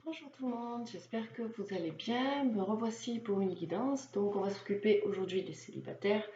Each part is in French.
Bonjour tout le monde, j'espère que vous allez bien. Me revoici pour une guidance. Donc, on va s'occuper aujourd'hui des célibataires,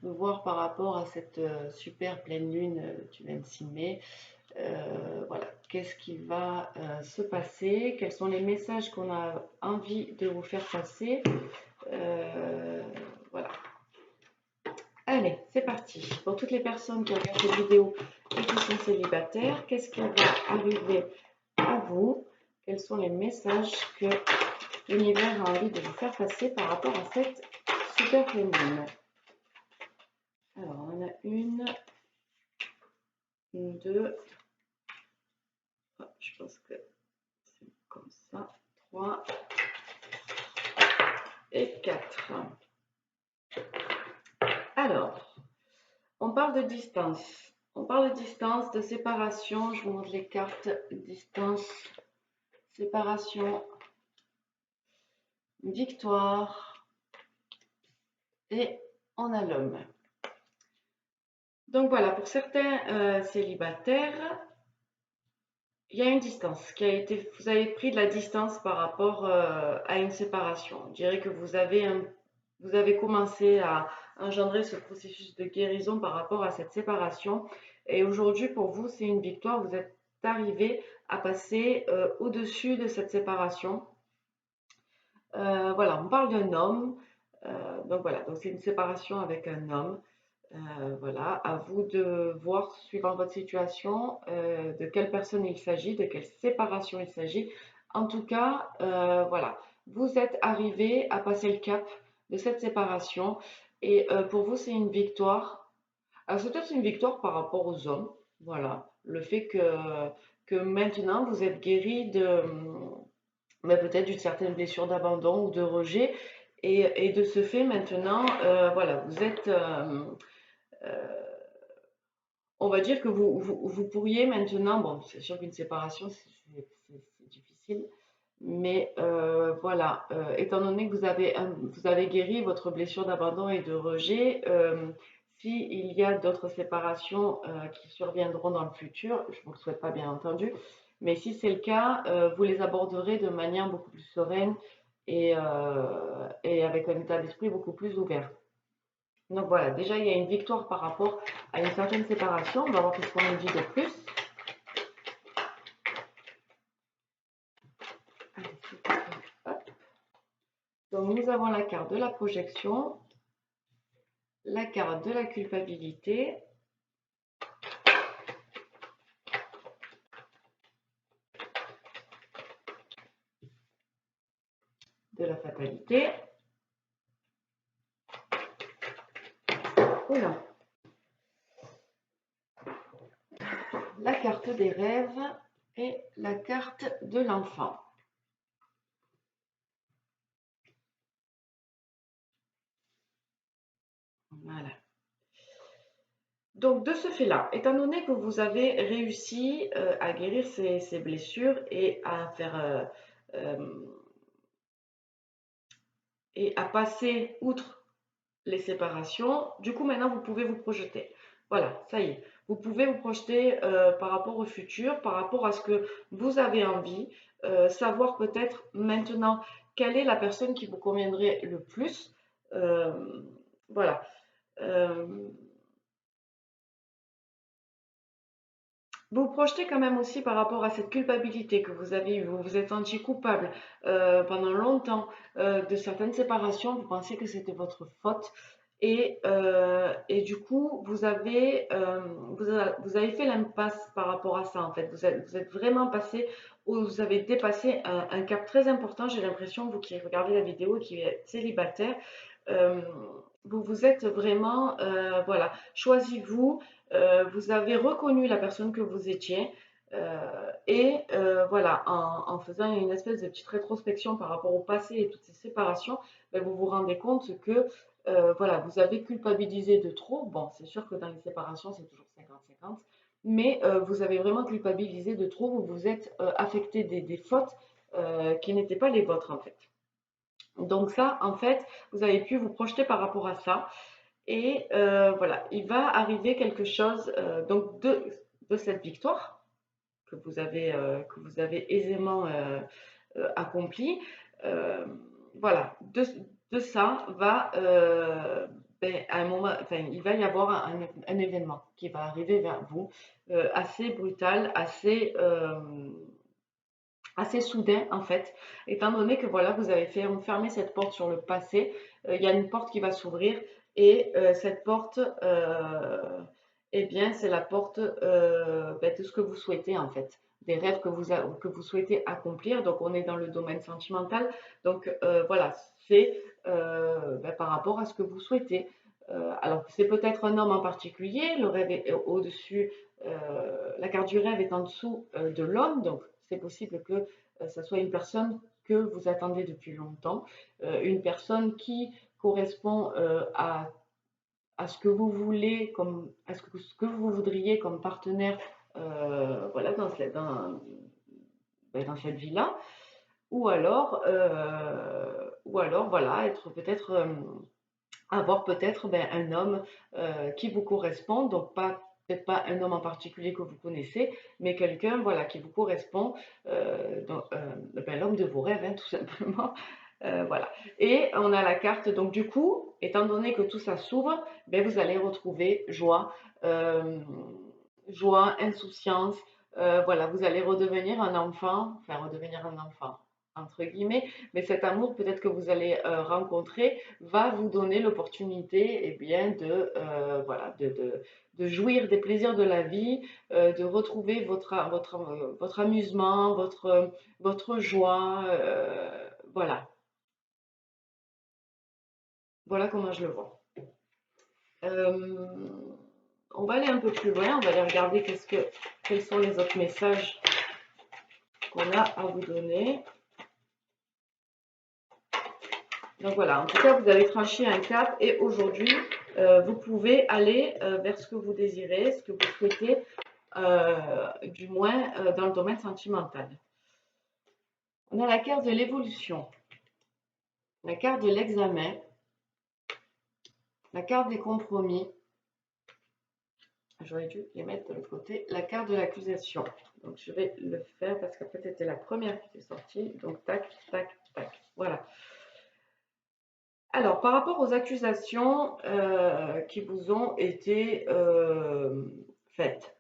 voir par rapport à cette super pleine lune du 26 mai. Voilà, qu'est-ce qui va se passer? Quels sont les messages qu'on a envie de vous faire passer? Euh, voilà. Allez, c'est parti. Pour toutes les personnes qui regardent cette vidéo et qui sont célibataires, qu'est-ce qui va arriver à vous? Quels sont les messages que l'univers a envie de vous faire passer par rapport à cette super pleine lune? Alors, on en a une, deux, je pense que c'est comme ça, trois et quatre. Alors, on parle de distance. On parle de distance, de séparation. Je vous montre les cartes. Distance, séparation, victoire et on a l'homme. Donc voilà, pour certains célibataires, il y a une distance qui a été, vous avez pris de la distance par rapport à une séparation. Je dirais que vous avez commencé à engendrer ce processus de guérison par rapport à cette séparation. Et aujourd'hui, pour vous, c'est une victoire. Vous êtes arrivé à passer au-dessus de cette séparation. Voilà, on parle d'un homme. Donc voilà, donc c'est une séparation avec un homme. Voilà, à vous de voir, suivant votre situation, de quelle personne il s'agit, de quelle séparation il s'agit. En tout cas, voilà, vous êtes arrivé à passer le cap de cette séparation et pour vous, c'est une victoire. Alors, c'est peut-être une victoire par rapport aux hommes. Voilà, le fait que maintenant vous êtes guéri de, mais peut-être d'une certaine blessure d'abandon ou de rejet. Et de ce fait, maintenant, voilà, vous êtes. Euh, on va dire que vous pourriez maintenant, bon, c'est sûr qu'une séparation, c'est difficile, mais voilà, étant donné que vous avez guéri votre blessure d'abandon et de rejet, s'il y a d'autres séparations qui surviendront dans le futur, je ne vous le souhaite pas bien entendu, mais si c'est le cas, vous les aborderez de manière beaucoup plus sereine et avec un état d'esprit beaucoup plus ouvert. Donc voilà, déjà il y a une victoire par rapport à une certaine séparation. On va voir ce qu'on nous dit de plus. Donc nous avons la carte de la projection, la carte de la culpabilité, de la fatalité. Oula. La carte des rêves et la carte de l'enfant. Voilà. Donc de ce fait-là, étant donné que vous avez réussi à guérir ces blessures euh, et à passer outre les séparations, du coup maintenant vous pouvez vous projeter. Voilà, ça y est. Vous pouvez vous projeter par rapport au futur, par rapport à ce que vous avez envie, savoir peut-être maintenant quelle est la personne qui vous conviendrait le plus. Euh, voilà. Euh, Vous vous projetez quand même aussi par rapport à cette culpabilité que vous avez eue. Vous vous êtes senti coupable pendant longtemps de certaines séparations. Vous pensiez que c'était votre faute. Et du coup, vous avez fait l'impasse par rapport à ça, en fait. Vous êtes vraiment passé, vous avez dépassé un cap très important. J'ai l'impression, vous qui regardez la vidéo et qui êtes célibataire, euh, vous vous êtes vraiment, voilà, choisi-vous, vous avez reconnu la personne que vous étiez. Voilà, en faisant une espèce de petite rétrospection par rapport au passé et toutes ces séparations, ben, vous vous rendez compte que voilà, vous avez culpabilisé de trop. Bon, c'est sûr que dans les séparations, c'est toujours 50-50, mais vous avez vraiment culpabilisé de trop. Vous vous êtes affecté des fautes qui n'étaient pas les vôtres, en fait. Donc ça, en fait, vous avez pu vous projeter par rapport à ça. Et voilà, il va arriver quelque chose donc de cette victoire que vous avez aisément accompli. Voilà, de ça va, à un moment, enfin, il va y avoir un événement qui va arriver vers vous, assez brutal, assez soudain en fait, étant donné que voilà, vous avez fermé cette porte sur le passé, il y a une porte qui va s'ouvrir et cette porte, eh bien, c'est la porte de ce que vous souhaitez en fait, des rêves que vous souhaitez accomplir. Donc, on est dans le domaine sentimental. Donc, voilà, c'est par rapport à ce que vous souhaitez. Alors, c'est peut-être un homme en particulier, le rêve est au-dessus, la carte du rêve est en dessous de l'homme, donc c'est possible que ce soit une personne que vous attendez depuis longtemps, une personne qui correspond à ce que vous voulez, à ce que vous voudriez comme partenaire, voilà, dans cette vie-là, ou alors, voilà, être peut-être avoir peut-être un homme qui vous correspond, donc peut-être pas un homme en particulier que vous connaissez, mais quelqu'un voilà, qui vous correspond, l'homme de vos rêves, hein, tout simplement. Voilà. Et on a la carte, donc du coup, étant donné que tout ça s'ouvre, vous allez retrouver joie, joie, insouciance. Voilà, vous allez redevenir un enfant, enfin redevenir un enfant, entre guillemets, mais cet amour peut-être que vous allez rencontrer va vous donner l'opportunité bien voilà, de jouir des plaisirs de la vie, de retrouver votre amusement, votre joie. Voilà, voilà comment je le vois. Euh, on va aller un peu plus loin, on va aller regarder quels sont les autres messages qu'on a à vous donner. Donc voilà, en tout cas, vous avez franchi un cap et aujourd'hui, vous pouvez aller vers ce que vous désirez, ce que vous souhaitez, du moins dans le domaine sentimental. On a la carte de l'évolution, la carte de l'examen, la carte des compromis. J'aurais dû les mettre de l'autre côté. La carte de l'accusation. Donc je vais le faire parce qu'en fait c'était la première qui est sortie. Donc tac, tac, tac. Voilà. Alors, par rapport aux accusations qui vous ont été faites,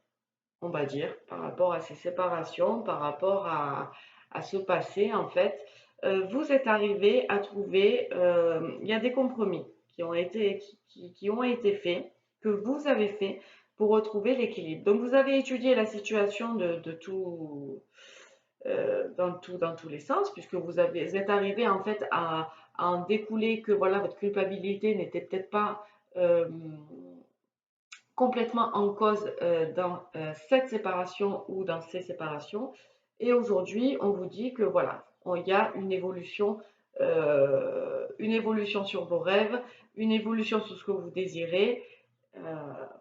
on va dire, par rapport à ces séparations, par rapport à ce passé, en fait, vous êtes arrivé à trouver, il y a des compromis qui ont été faits, que vous avez fait pour retrouver l'équilibre. Donc, vous avez étudié la situation de tout, dans tous les sens, puisque vous êtes arrivé en fait à en découler que voilà, votre culpabilité n'était peut-être pas complètement en cause dans cette séparation ou dans ces séparations. Et aujourd'hui, on vous dit que voilà, il y a une évolution sur vos rêves, une évolution sur ce que vous désirez.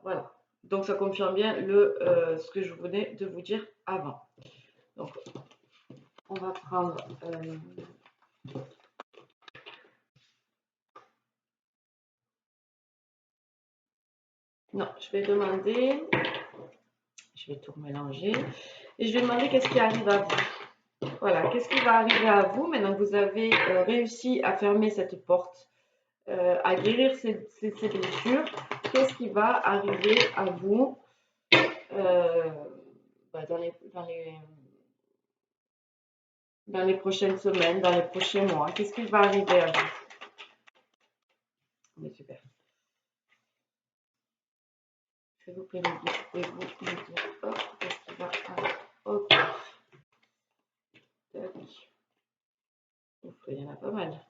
Voilà. Donc ça confirme bien ce que je venais de vous dire avant. Donc on va prendre non, je vais tout remélanger et je vais demander qu'est-ce qui arrive à vous. Voilà, qu'est-ce qui va arriver à vous maintenant que vous avez réussi à fermer cette porte, à guérir ces blessures. Qu'est-ce qui va arriver à vous dans les prochaines semaines, dans les prochains mois? Qu'est-ce qui va arriver à vous? Mais super. S'il vous plaît, pouvez-vous me dire qu'est-ce qui va arriver? Ok. Il y en a pas mal.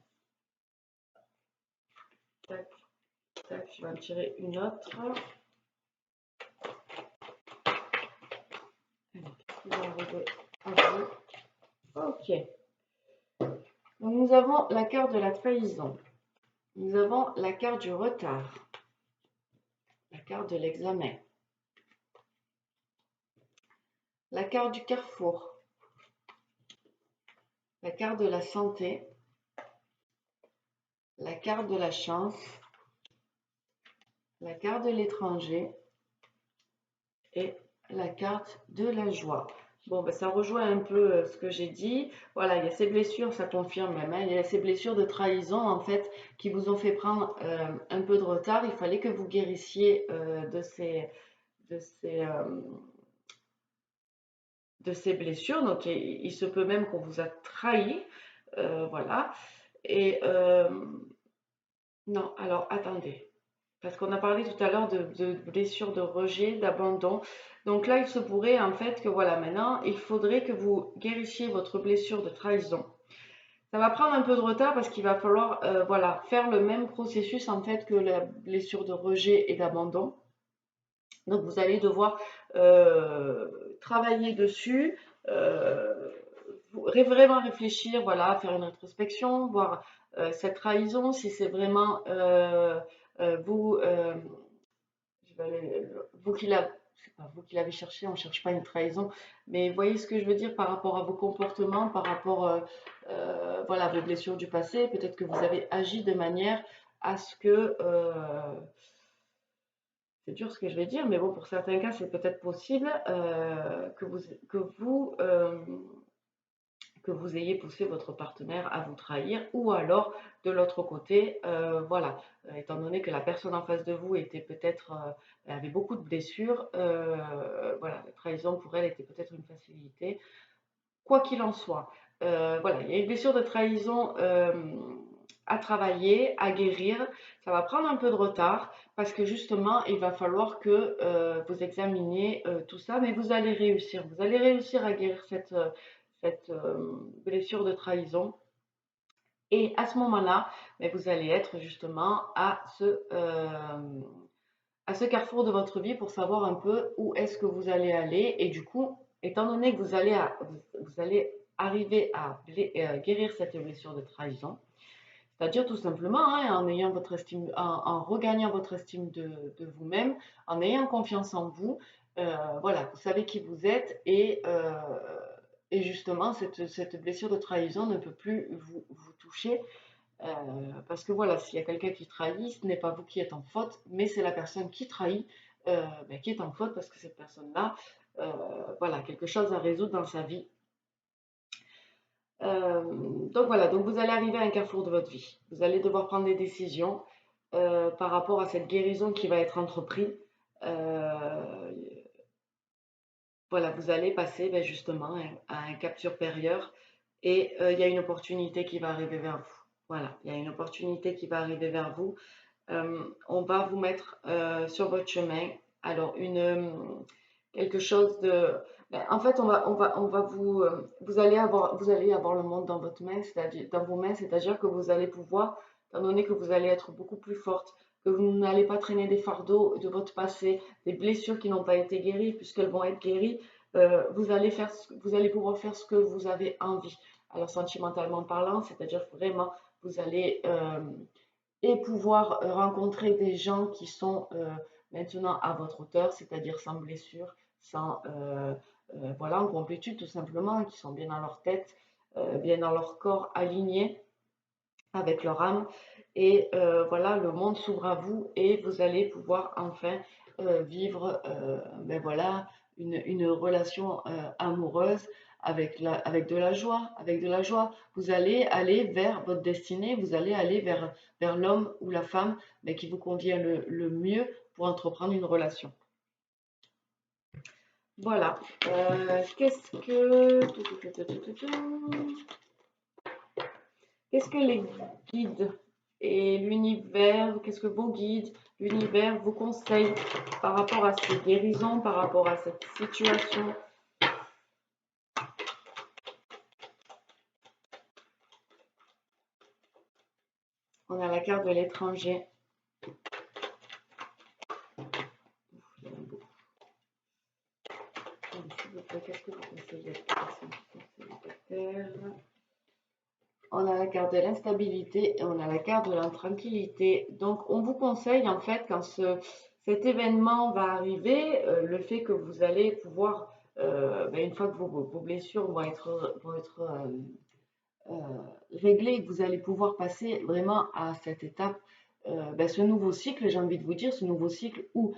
Tac, tac, je vais en tirer une autre. Qu'est-ce qui va arriver à vous? Ok. Donc, nous avons la carte de la trahison. Nous avons la carte du retard. La carte de l'examen. La carte du carrefour. La carte de la santé. La carte de la chance. La carte de l'étranger. Et la carte de la joie. Bon, ben, ça rejoint un peu ce que j'ai dit. Voilà, il y a ces blessures, ça confirme même, hein, il y a ces blessures de trahison, en fait, qui vous ont fait prendre un peu de retard. Il fallait que vous guérissiez de ces, de ces blessures. Donc, il se peut même qu'on vous a trahi. Voilà. Et non, alors attendez. Parce qu'on a parlé tout à l'heure de blessures de rejet, d'abandon. Donc là, il se pourrait en fait que voilà, maintenant, il faudrait que vous guérissiez votre blessure de trahison. Ça va prendre un peu de retard parce qu'il va falloir voilà, faire le même processus en fait que la blessure de rejet et d'abandon. Donc vous allez devoir travailler dessus, euh, vraiment réfléchir, voilà, faire une introspection, voir cette trahison, si c'est vraiment vous, je vais vous qui l'avez, c'est pas vous qui l'avez cherché, on ne cherche pas une trahison, mais vous voyez ce que je veux dire par rapport à vos comportements, par rapport voilà, à vos blessures du passé, peut-être que vous avez agi de manière à ce que c'est dur ce que je vais dire, mais bon, pour certains cas, c'est peut-être possible que vous, que vous ayez poussé votre partenaire à vous trahir, ou alors de l'autre côté, voilà, étant donné que la personne en face de vous était peut-être avait beaucoup de blessures, voilà, la trahison pour elle était peut-être une facilité. Quoi qu'il en soit, voilà, il y a une blessure de trahison à travailler, à guérir. Ça va prendre un peu de retard parce que justement, il va falloir que vous examiniez tout ça, mais vous allez réussir. Vous allez réussir à guérir cette blessure de trahison. Et à ce moment-là, ben, vous allez être justement à ce carrefour de votre vie pour savoir un peu où est-ce que vous allez aller. Et du coup, étant donné que vous allez arriver à guérir cette blessure de trahison, c'est-à-dire tout simplement hein, en ayant votre estime, en regagnant votre estime de vous-même, en ayant confiance en vous, voilà, vous savez qui vous êtes et justement cette blessure de trahison ne peut plus vous toucher parce que voilà, s'il y a quelqu'un qui trahit, ce n'est pas vous qui êtes en faute, mais c'est la personne qui trahit ben, qui est en faute parce que cette personne-là, voilà, quelque chose à résoudre dans sa vie. Euh, donc voilà, donc vous allez arriver à un carrefour de votre vie. Vous allez devoir prendre des décisions par rapport à cette guérison qui va être entreprise. Euh, voilà, vous allez passer ben, justement à un cap supérieur et il y a une opportunité qui va arriver vers vous. Voilà, il y a une opportunité qui va arriver vers vous. On va vous mettre sur votre chemin. Alors, quelque chose de. Ben, en fait, on va vous allez avoir le monde dans votre main, c'est-à-dire dans vos mains, c'est-à-dire que vous allez pouvoir, étant donné que vous allez être beaucoup plus forte, que vous n'allez pas traîner des fardeaux de votre passé, des blessures qui n'ont pas été guéries, puisqu'elles vont être guéries, vous allez pouvoir faire ce que vous avez envie. Alors, sentimentalement parlant, c'est-à-dire vraiment, vous allez et pouvoir rencontrer des gens qui sont maintenant à votre hauteur, c'est-à-dire sans blessure, sans voilà, en complétude tout simplement, qui sont bien dans leur tête, bien dans leur corps, alignés avec leur âme. Et voilà, le monde s'ouvre à vous et vous allez pouvoir enfin vivre ben voilà, une relation amoureuse avec de la joie, avec de la joie. Vous allez aller vers votre destinée, vous allez aller vers l'homme ou la femme mais qui vous convient le mieux pour entreprendre une relation. Voilà. Qu'est-ce que les guides et l'univers, qu'est-ce que vos guides, l'univers vous conseillent par rapport à ces guérisons, par rapport à cette situation? On a la carte de l'étranger. Qu'est-ce que vous conseillez? On a la carte de l'instabilité et on a la carte de l'intranquillité. Donc, on vous conseille, en fait, quand cet événement va arriver, le fait que vous allez pouvoir, ben, une fois que vos blessures vont être euh, réglées, que vous allez pouvoir passer vraiment à cette étape, ben, ce nouveau cycle, j'ai envie de vous dire, ce nouveau cycle où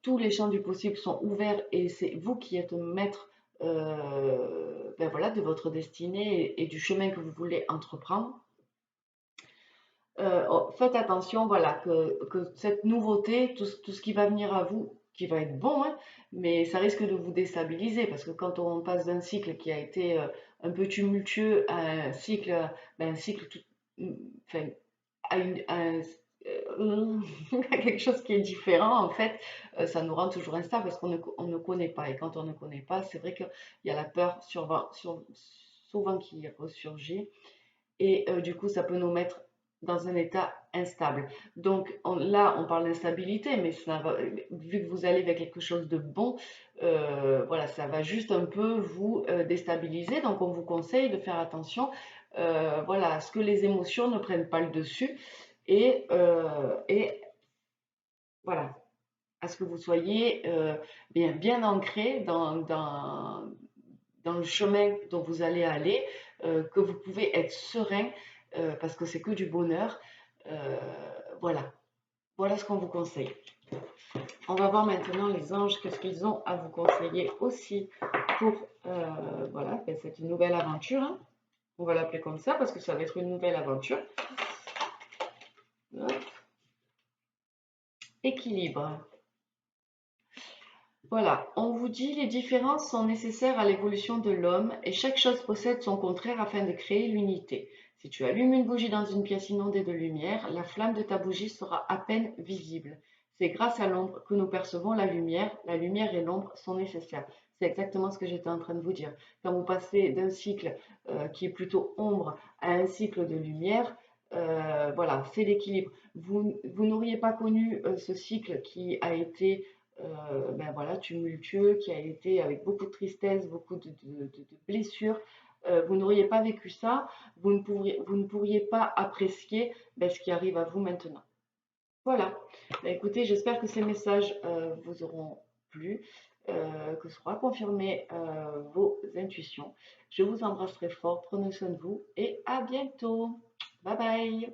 tous les champs du possible sont ouverts et c'est vous qui êtes maître ben voilà, de votre destinée et du chemin que vous voulez entreprendre. Faites attention, voilà, que cette nouveauté, tout ce qui va venir à vous, qui va être bon, hein, mais ça risque de vous déstabiliser parce que quand on passe d'un cycle qui a été un peu tumultueux à un cycle tout, enfin, à quelque chose qui est différent, en fait, ça nous rend toujours instable parce on ne connaît pas. Et quand on ne connaît pas, c'est vrai qu'il y a la peur souvent qui ressurgit. Et du coup, ça peut nous mettre dans un état instable. Donc là, on parle d'instabilité, mais vu que vous allez vers quelque chose de bon, voilà, ça va juste un peu vous déstabiliser. Donc on vous conseille de faire attention, voilà, à ce que les émotions ne prennent pas le dessus et voilà, à ce que vous soyez bien ancré dans le chemin dont vous allez aller, que vous pouvez être serein parce que c'est que du bonheur. Euh, voilà, voilà ce qu'on vous conseille. On va voir maintenant les anges, qu'est-ce qu'ils ont à vous conseiller aussi pour, voilà, ben, c'est une nouvelle aventure. Hein. On va l'appeler comme ça parce que ça va être une nouvelle aventure. Hop. Équilibre. Voilà, on vous dit les différences sont nécessaires à l'évolution de l'homme et chaque chose possède son contraire afin de créer l'unité. Si tu allumes une bougie dans une pièce inondée de lumière, la flamme de ta bougie sera à peine visible. C'est grâce à l'ombre que nous percevons la lumière. La lumière et l'ombre sont nécessaires. C'est exactement ce que j'étais en train de vous dire. Quand vous passez d'un cycle qui est plutôt ombre à un cycle de lumière, voilà, c'est l'équilibre. Vous n'auriez pas connu ce cycle qui a été ben voilà, tumultueux, qui a été avec beaucoup de tristesse, beaucoup de blessures. Vous n'auriez pas vécu ça, vous ne pourriez pas apprécier ben, ce qui arrive à vous maintenant. Voilà. Ben, écoutez, j'espère que ces messages vous auront plu, que sera confirmé vos intuitions. Je vous embrasse très fort, prenez soin de vous et à bientôt. Bye bye.